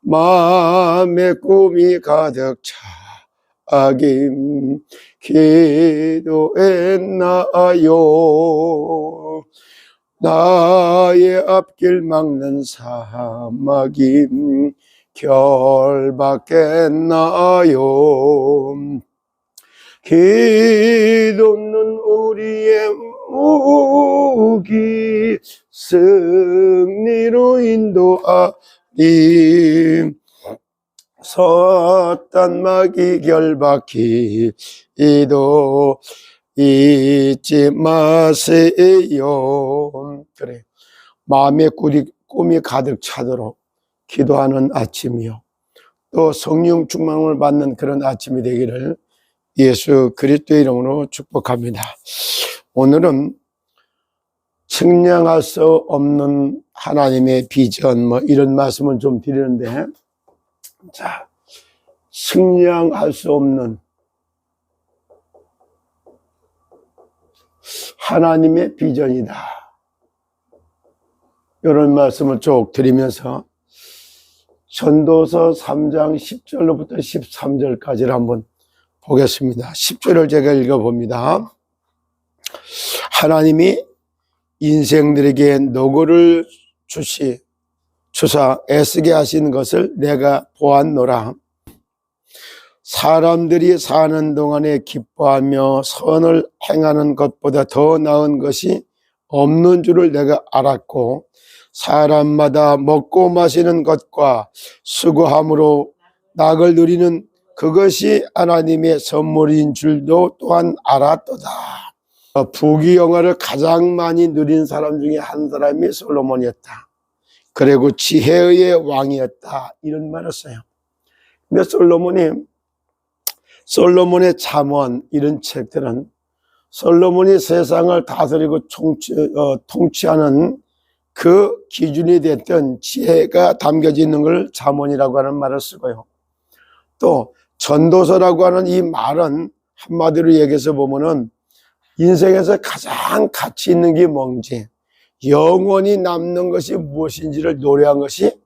마음에 꿈이 가득 차긴 기도했나요? 나의 앞길 막는 사막임 결박했나요? 기도는 우리의 무기, 승리로 인도하리. 섰단 마귀 결박 기도 잊지 마세요. 그래, 마음의 꿈이 가득 차도록 기도하는 아침이요, 또 성령 충만을 받는 그런 아침이 되기를 예수 그리스도의 이름으로 축복합니다. 오늘은 측량할 수 없는 하나님의 비전, 이런 말씀을 좀 드리는데, 자, 측량할 수 없는 하나님의 비전이다, 이런 말씀을 쭉 드리면서 전도서 3장 10절로부터 13절까지를 한번 보겠습니다. 10절을 제가 읽어봅니다. 하나님이 인생들에게 노고를 주사 애쓰게 하신 것을 내가 보았노라. 사람들이 사는 동안에 기뻐하며 선을 행하는 것보다 더 나은 것이 없는 줄을 내가 알았고, 사람마다 먹고 마시는 것과 수고함으로 낙을 누리는 그것이 하나님의 선물인 줄도 또한 알았도다. 부귀영화를 가장 많이 누린 사람 중에 한 사람이 솔로몬이었다. 그리고 지혜의 왕이었다, 이런 말을 써요. 근데 솔로몬의 잠언, 이런 책들은 솔로몬이 세상을 다스리고 통치하는 그 기준이 됐던 지혜가 담겨져 있는 걸 잠언이라고 하는 말을 쓰고요, 또 전도서라고 하는 이 말은 한마디로 얘기해서 보면은 인생에서 가장 가치 있는 게 뭔지, 영원히 남는 것이 무엇인지를 노래한 것이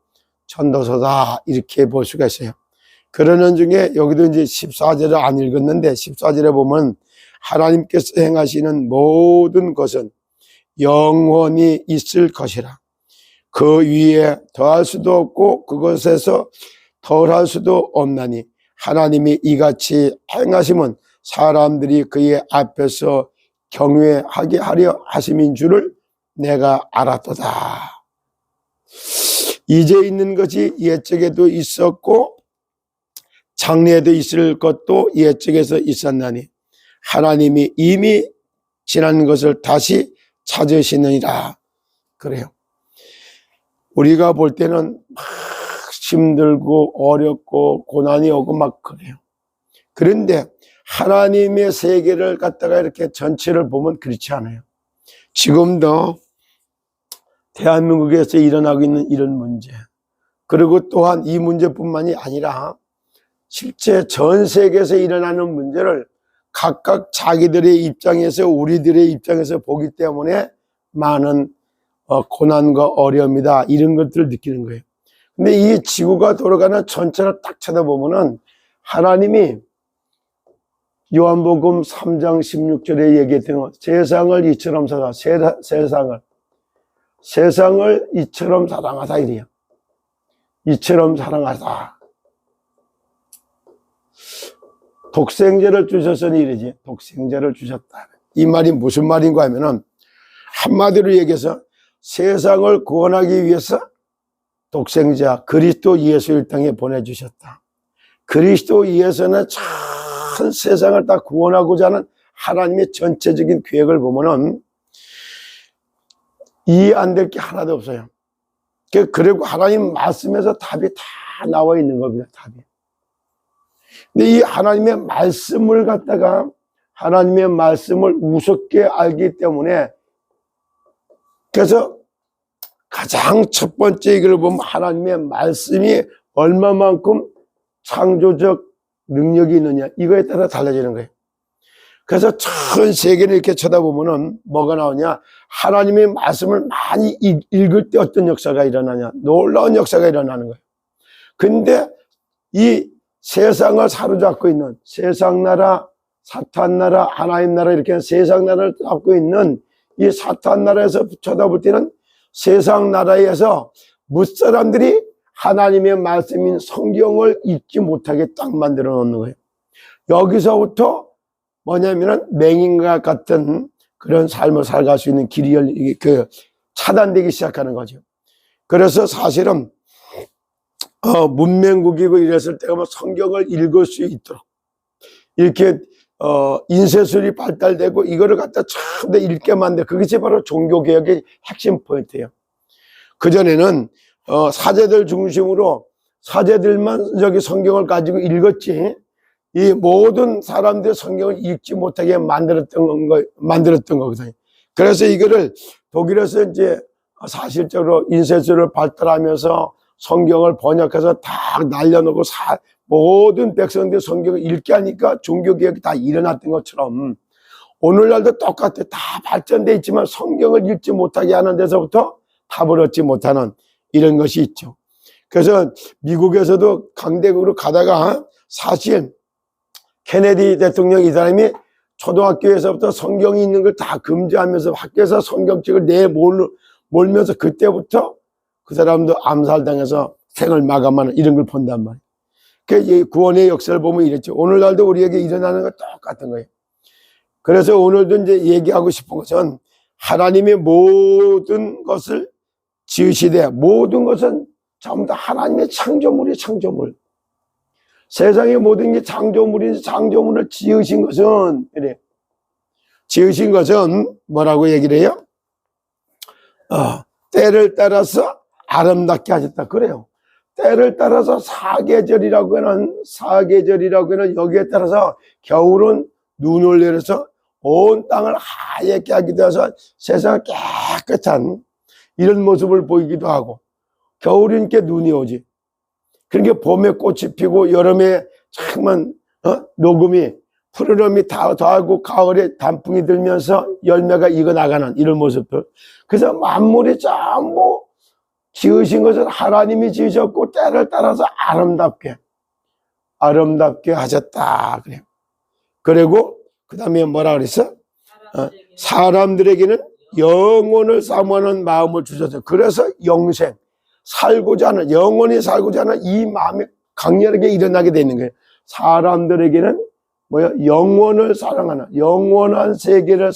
전도서다, 이렇게 볼 수가 있어요. 그러는 중에 여기도 이제 14절을 안 읽었는데, 14절에 보면 하나님께서 행하시는 모든 것은 영원히 있을 것이라. 그 위에 더할 수도 없고 그것에서 덜할 수도 없나니 하나님이 이같이 행하심은 사람들이 그의 앞에서 경외하게 하려 하심인 줄을 내가 알았도다. 이제 있는 것이 옛적에도 있었고 장래에도 있을 것도 옛적에서 있었나니 하나님이 이미 지난 것을 다시 찾으시느니라. 그래요. 우리가 볼 때는 막 힘들고 어렵고 고난이 오고 막 그래요. 그런데 하나님의 세계를 갖다가 이렇게 전체를 보면 그렇지 않아요. 지금도 대한민국에서 일어나고 있는 이런 문제, 그리고 또한 이 문제뿐만이 아니라 실제 전 세계에서 일어나는 문제를 각각 자기들의 입장에서, 우리들의 입장에서 보기 때문에 많은 고난과 어려움이다, 이런 것들을 느끼는 거예요. 근데 이 지구가 돌아가는 전체를 딱 쳐다보면은 하나님이 요한복음 3장 16절에 얘기했던 세상을 이처럼 세상을 이처럼 사랑하다, 이래요. 이처럼 사랑하다. 독생자를 주셨으니 이러지, 독생자를 주셨다. 이 말이 무슨 말인가 하면은 한마디로 얘기해서 세상을 구원하기 위해서 독생자 그리스도 예수를 땅에 보내주셨다. 그리스도 예수는 전 세상을 다 구원하고자 하는 하나님의 전체적인 계획을 보면은 이해 안 될 게 하나도 없어요. 그리고 하나님 말씀에서 답이 다 나와 있는 겁니다, 답이. 근데 이 하나님의 말씀을 갖다가, 하나님의 말씀을 우습게 알기 때문에, 그래서 가장 첫 번째 이걸 보면 하나님의 말씀이 얼마만큼 창조적 능력이 있느냐, 이거에 따라 달라지는 거예요. 그래서 전 세계를 이렇게 쳐다보면은 뭐가 나오냐, 하나님의 말씀을 많이 읽을 때 어떤 역사가 일어나냐, 놀라운 역사가 일어나는 거예요. 근데 이 세상을 사로잡고 있는 세상 나라, 사탄 나라, 하나님 나라 이렇게 세상 나라를 잡고 있는 이 사탄 나라에서 쳐다볼 때는 세상 나라에서 무사람들이 하나님의 말씀인 성경을 읽지 못하게 딱 만들어 놓는 거예요. 여기서부터 뭐냐면은 맹인과 같은 그런 삶을 살아갈 수 있는 길이 차단되기 시작하는 거죠. 그래서 사실은 문명국이고 이랬을 때가 뭐 성경을 읽을 수 있도록 이렇게 인쇄술이 발달되고 이거를 갖다 참 읽게 만들, 그것이 바로 종교개혁의 핵심 포인트예요. 그전에는 사제들 중심으로 사제들만 저기 성경을 가지고 읽었지 이 모든 사람들이 성경을 읽지 못하게 만들었던 거거든요. 그래서 이거를 독일에서 이제 사실적으로 인쇄술을 발달하면서 성경을 번역해서 다 날려놓고 모든 백성들이 성경을 읽게 하니까 종교개혁이 다 일어났던 것처럼 오늘날도 똑같아. 다 발전돼 있지만 성경을 읽지 못하게 하는 데서부터 답을 얻지 못하는 이런 것이 있죠. 그래서 미국에서도 강대국으로 가다가 사실 케네디 대통령 이 사람이 초등학교에서부터 성경이 있는 걸 다 금지하면서 학교에서 성경책을 몰면서 그때부터 그 사람도 암살당해서 생을 마감하는 이런 걸 본단 말이에요. 그 구원의 역사를 보면 이랬죠. 오늘날도 우리에게 일어나는 건 똑같은 거예요. 그래서 오늘도 이제 얘기하고 싶은 것은 하나님의 모든 것을 지으시되 모든 것은 전부 다 하나님의 창조물이 창조물. 세상의 모든 게 창조물인지 창조물을 지으신 것은 이래. 지으신 것은 뭐라고 얘기를 해요? 때를 따라서 아름답게 하셨다. 그래요. 때를 따라서 사계절이라고 하는 여기에 따라서 겨울은 눈을 내려서 온 땅을 하얗게 하기도 해서 세상을 깨끗한 이런 모습을 보이기도 하고 겨울이니까 눈이 오지. 그러니까 봄에 꽃이 피고 여름에 참은 녹음이 푸르름이 더하고 가을에 단풍이 들면서 열매가 익어나가는 이런 모습들. 그래서 만물이 전부 지으신 것은 하나님이 지으셨고 때를 따라서 아름답게 하셨다 그래요. 그리고 그 다음에 뭐라 그랬어? 사람들에게는 영혼을 사모하는 마음을 주셨어요. 그래서 영생, 영원히 살고자 하는 이 마음이 강렬하게 일어나게 되는 거예요. 사람들에게는 영원을 사랑하는, 영원한 세계를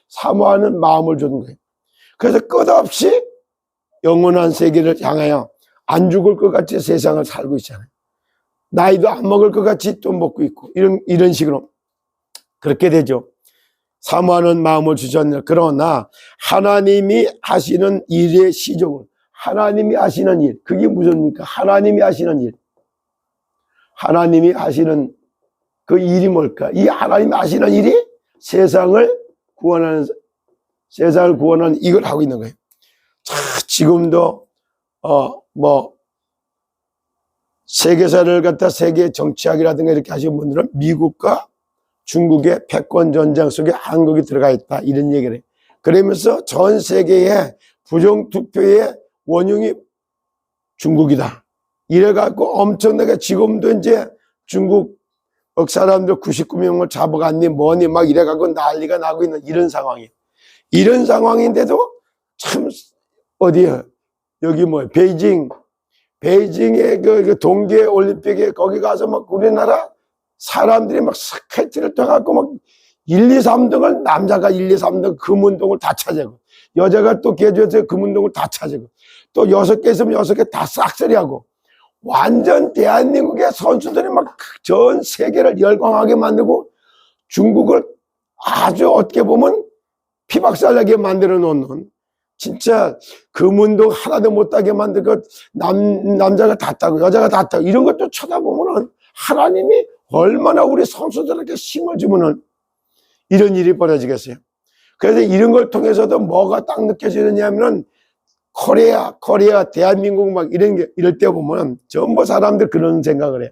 사모하는 마음을 주는 거예요. 그래서 끝없이 영원한 세계를 향하여 안 죽을 것 같이 세상을 살고 있잖아요. 나이도 안 먹을 것 같이 또 먹고 있고 이런 식으로 그렇게 되죠. 사모하는 마음을 주셨느냐. 그러나 하나님이 하시는 일의 시종을, 하나님이 하시는 일, 그게 무엇입니까? 하나님이 하시는 일, 하나님이 하시는 그 일이 뭘까? 이 하나님이 하시는 일이 세상을 구원하는 이걸 하고 있는 거예요. 지금도 세계사를 갖다 세계 정치학이라든가 이렇게 하시는 분들은 미국과 중국의 패권 전쟁 속에 한국이 들어가 있다 이런 얘기를 해요. 그러면서 전 세계의 부정투표의 원흉이 중국이다. 이래갖고 엄청나게 지금도 이제 중국 사람들 99명을 잡아갔니 뭐니 막 이래갖고 난리가 나고 있는 이런 상황이에요. 이런 상황인데도 참 어디야 여기 베이징의 그 동계 올림픽에 거기 가서 막 우리나라 사람들이 막 스케이트를 떠갖고 막 1, 2, 3등을 남자가 1, 2, 3등 금운동을 다 차지하고 여자가 또 개조해서 금운동을 다 차지하고 또 6개 있으면 6개 다 싹쓸이하고 완전 대한민국의 선수들이 막 전 세계를 열광하게 만들고 중국을 아주 어떻게 보면 피박살나게 만들어 놓는 진짜 금운동 하나도 못하게 만들고 남자가 다 따고 여자가 다 따고 이런 것도 쳐다보면은 하나님이 얼마나 우리 선수들에게 힘을 주면은 이런 일이 벌어지겠어요. 그래서 이런 걸 통해서도 뭐가 딱 느껴지느냐면은 코리아, 대한민국 막 이럴 때 보면 전부 사람들 그런 생각을 해요.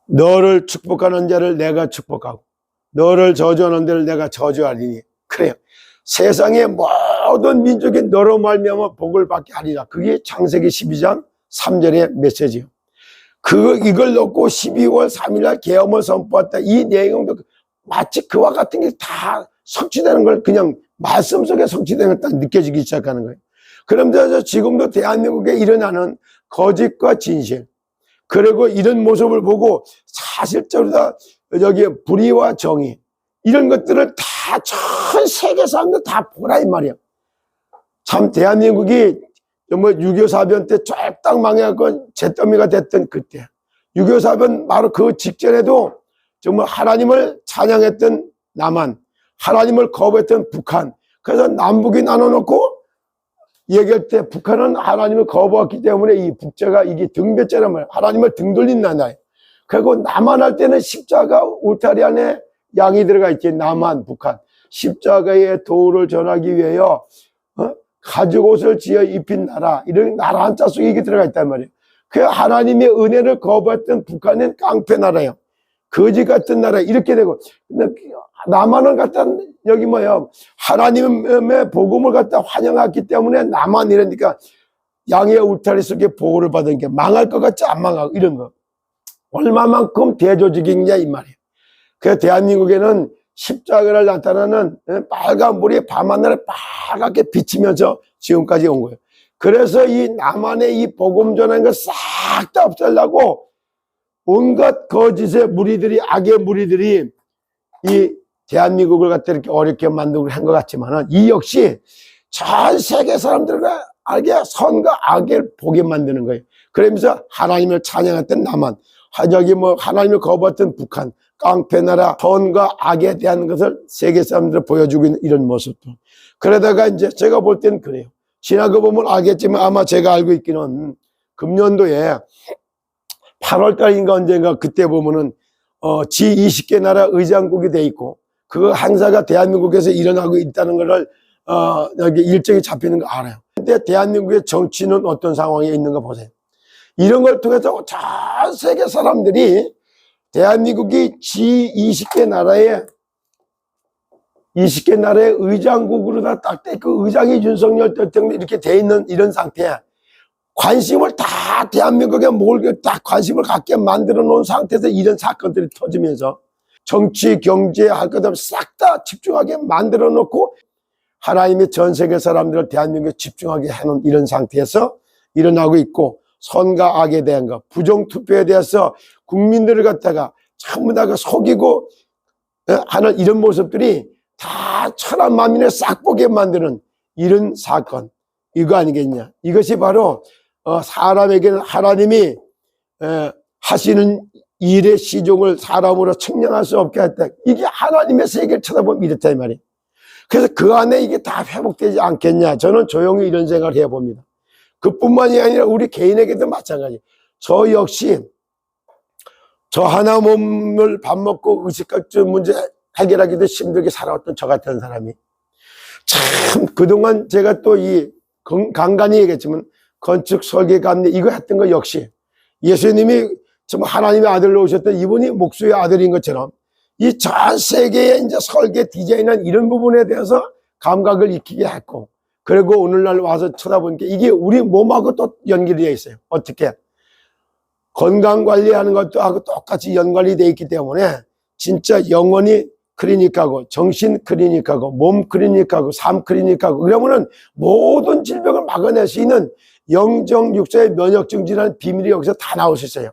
너를 축복하는 자를 내가 축복하고 너를 저주하는 자를 내가 저주하리니. 그래요. 세상의 모든 민족이 너로 말미암아 복을 받게 하리라. 그게 창세기 12장 3절의 메시지요. 이걸 놓고 12월 3일 날 계엄을 선포했다. 이 내용도 마치 그와 같은 게 다 성취되는 걸 그냥 말씀 속에 성취되는 걸 딱 느껴지기 시작하는 거예요. 그러면서 지금도 대한민국에 일어나는 거짓과 진실, 그리고 이런 모습을 보고 사실적으로 다 여기 불의와 정의, 이런 것들을 다 전 세계 사람들 다 보라 이 말이야. 참 대한민국이 뭐 6.25 사변 때 쫄딱 망해갖고 잿더미가 됐던 그때, 6.25 사변 바로 그 직전에도 정말 하나님을 찬양했던 남한, 하나님을 거부했던 북한, 그래서 남북이 나눠놓고 얘기할 때 북한은 하나님을 거부했기 때문에 이 북자가 이게 등배자란 말이야. 하나님을 등 돌린 나라예요. 그리고 남한 할 때는 십자가 울타리 안에 양이 들어가 있지. 남한, 북한. 십자가의 도를 전하기 위하여 가죽옷을 지어 입힌 나라, 이런 나라 한자 속에 이게 들어가 있단 말이에요. 그 하나님의 은혜를 거부했던 북한은 깡패 나라예요. 거지 같은 나라, 이렇게 되고, 남한은 갖다 여기 뭐야, 하나님의 복음을 갖다 환영했기 때문에 남한 이러니까 양의 울타리 속에 보호를 받은 게 망할 것 같지 안 망하고 이런 거. 얼마만큼 대조적이냐 이 말이에요. 그래서 대한민국에는 십자가를 나타나는 빨간 불이 밤하늘에 빨갛게 비치면서 지금까지 온 거예요. 그래서 이 남한의 이 복음 전하는 거 싹 다 없애려고 온갖 거짓의 무리들이, 악의 무리들이 이 대한민국을 갖다 이렇게 어렵게 만들고 한 것 같지만은, 이 역시 전 세계 사람들과 알게 선과 악을 보게 만드는 거예요. 그러면서 하나님을 찬양했던 남한, 여기 뭐 하나님을 거부했던 북한, 깡패 나라, 선과 악에 대한 것을 세계 사람들을 보여주고 있는 이런 모습도. 그러다가 이제 제가 볼 때는 그래요. 지나고 보면 알겠지만 아마 제가 알고 있기는 금년도에 8월 달인가 언젠가 그때 보면은 G20개 나라 의장국이 돼 있고, 그 행사가 대한민국에서 일어나고 있다는 것을 여기 일정이 잡히는 거 알아요. 근데 대한민국의 정치는 어떤 상황에 있는가 보세요. 이런 걸 통해서 전 세계 사람들이 대한민국이 G20개 나라의 20개 나라의 의장국으로 다 딱 돼, 그 의장이 윤석열 대통령 이렇게 돼 있는 이런 상태에 관심을 다 대한민국에 몰게 딱 관심을 갖게 만들어 놓은 상태에서 이런 사건들이 터지면서 정치, 경제 할 것 없이 싹 다 집중하게 만들어 놓고 하나님의 전 세계 사람들을 대한민국에 집중하게 해놓은 이런 상태에서 일어나고 있고, 선과 악에 대한 것, 부정투표에 대해서 국민들을 갖다가 전부 다 속이고 하는 이런 모습들이 다 천한 만민을 싹 보게 만드는 이런 사건, 이거 아니겠냐. 이것이 바로 사람에게는 하나님이 하시는 일의 시종을 사람으로 측량할 수 없게 했다. 이게 하나님의 세계를 쳐다보면 이렇다 이 말이에요. 그래서 그 안에 이게 다 회복되지 않겠냐. 저는 조용히 이런 생각을 해봅니다. 그뿐만이 아니라 우리 개인에게도 마찬가지. 저 역시 저 하나 몸을 밥 먹고 의식학적 문제 해결하기도 힘들게 살아왔던 저 같은 사람이 참 그동안 제가 또 이 간간히 얘기했지만 건축 설계 감리 이거 했던 거 역시 예수님이 정말 하나님의 아들로 오셨던 이분이 목수의 아들인 것처럼 이 전 세계의 이제 설계 디자인한 이런 부분에 대해서 감각을 익히게 했고, 그리고 오늘날 와서 쳐다보니까 이게 우리 몸하고 또 연결이 되어 있어요. 어떻게? 건강관리하는 것도 하고 똑같이 연관이 되어 있기 때문에 진짜 영혼이 클리닉하고 정신 클리닉하고 몸 클리닉하고 삶 클리닉하고, 그러면은 모든 질병을 막아낼 수 있는 영적 육체의 면역 증진하는 비밀이 여기서 다 나올 수 있어요.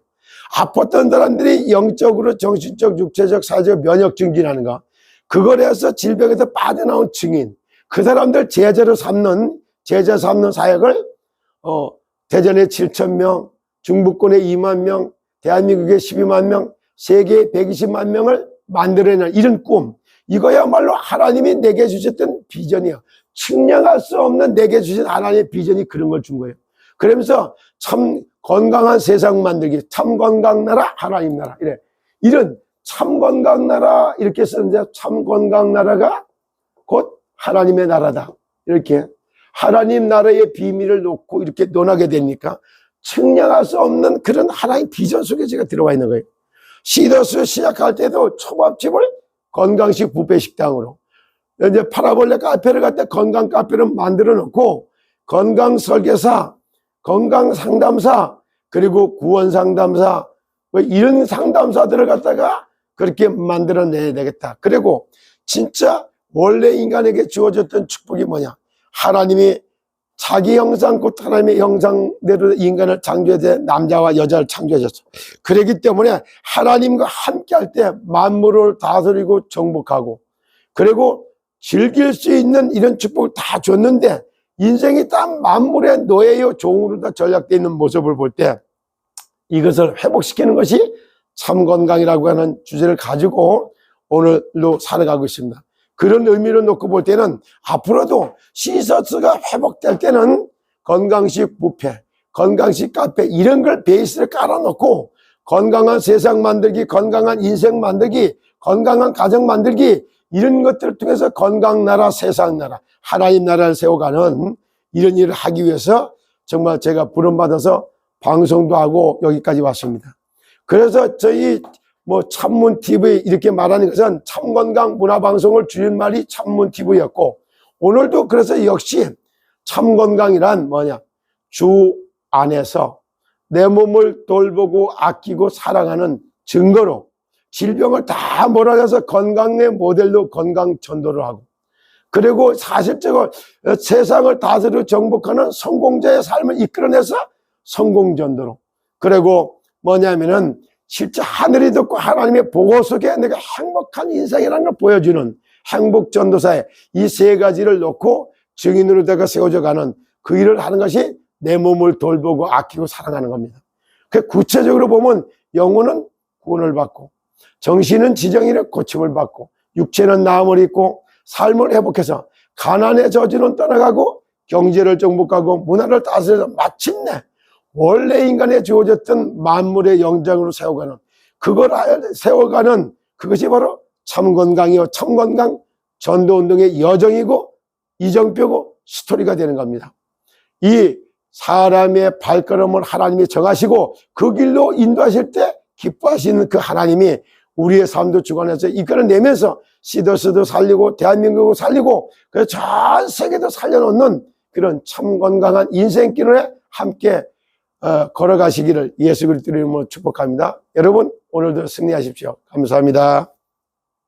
아팠던 사람들이 영적으로 정신적 육체적 사회적 면역 증진하는 거, 그걸 해서 질병에서 빠져나온 증인, 그 사람들 제자 삼는 사역을 대전에 7,000명, 중부권에 2만 명, 대한민국에 12만 명, 세계에 120만 명을 만들어내는 이런 꿈, 이거야말로 하나님이 내게 주셨던 비전이야. 측량할 수 없는 내게 주신 하나님의 비전이 그런 걸 준 거예요. 그러면서 참 건강한 세상 만들기, 참 건강 나라, 하나님 나라, 이런 참 건강 나라 이렇게 쓰는데, 참 건강 나라가 곧 하나님의 나라다. 이렇게 하나님 나라의 비밀을 놓고 이렇게 논하게 되니까 측량할 수 없는 그런 하나님 비전 속에 제가 들어와 있는 거예요. 시더스 시작할 때도 초밥집을 건강식 뷔페 식당으로, 이제 파라볼레 카페를 갖다 건강 카페를 만들어 놓고 건강 설계사, 건강 상담사, 그리고 구원 상담사, 뭐 이런 상담사들을 갖다가 그렇게 만들어내야 되겠다. 그리고 진짜 원래 인간에게 주어졌던 축복이 뭐냐? 하나님이 자기 형상 곧 하나님의 형상대로 인간을 창조해 남자와 여자를 창조하셨어. 그렇기 때문에 하나님과 함께 할 때 만물을 다스리고 정복하고, 그리고 즐길 수 있는 이런 축복을 다 줬는데 인생이 딱 만물의 노예요 종으로 다 전락되어 있는 모습을 볼 때 이것을 회복시키는 것이 참 건강이라고 하는 주제를 가지고 오늘로 살아가고 있습니다. 그런 의미로 놓고 볼 때는 앞으로도 시서스가 회복될 때는 건강식 뷔페, 건강식 카페 이런 걸 베이스를 깔아놓고 건강한 세상 만들기, 건강한 인생 만들기, 건강한 가정 만들기 이런 것들을 통해서 건강나라, 세상나라, 하나님 나라를 세워가는 이런 일을 하기 위해서 정말 제가 부름받아서 방송도 하고 여기까지 왔습니다. 그래서 저희 참문TV 이렇게 말하는 것은 참건강 문화방송을 줄임말이 참문TV였고, 오늘도 그래서 역시 참건강이란 뭐냐? 주 안에서 내 몸을 돌보고 아끼고 사랑하는 증거로 질병을 다 몰아내서 건강의 모델로 건강 전도를 하고, 그리고 사실적으로 세상을 다스리고 정복하는 성공자의 삶을 이끌어내서 성공 전도로, 그리고 뭐냐면은 실제 하늘이 듣고 하나님의 보고 속에 내가 행복한 인생이라는 걸 보여주는 행복 전도사의 이 세 가지를 놓고 증인으로 내가 세워져 가는 그 일을 하는 것이 내 몸을 돌보고 아끼고 사랑하는 겁니다. 그 구체적으로 보면 영혼은 구원을 받고, 정신은 지정인의 고침을 받고, 육체는 나음을 입고 삶을 회복해서 가난의 저주는 떠나가고 경제를 정복하고 문화를 다스려서 마침내 원래 인간에 주어졌던 만물의 영장으로 세워가는, 그걸 세워가는 그것이 바로 참건강이요 참건강 전도운동의 여정이고 이정표고 스토리가 되는 겁니다. 이 사람의 발걸음을 하나님이 정하시고 그 길로 인도하실 때 기뻐하시는 그 하나님이 우리의 삶도 주관해서 이끌어내면서 시더스도 살리고 대한민국도 살리고 그래서 전 세계도 살려놓는 그런 참건강한 인생길에 함께 걸어가시기를 예수 그리스도 이름으로 축복합니다. 여러분 오늘도 승리하십시오. 감사합니다.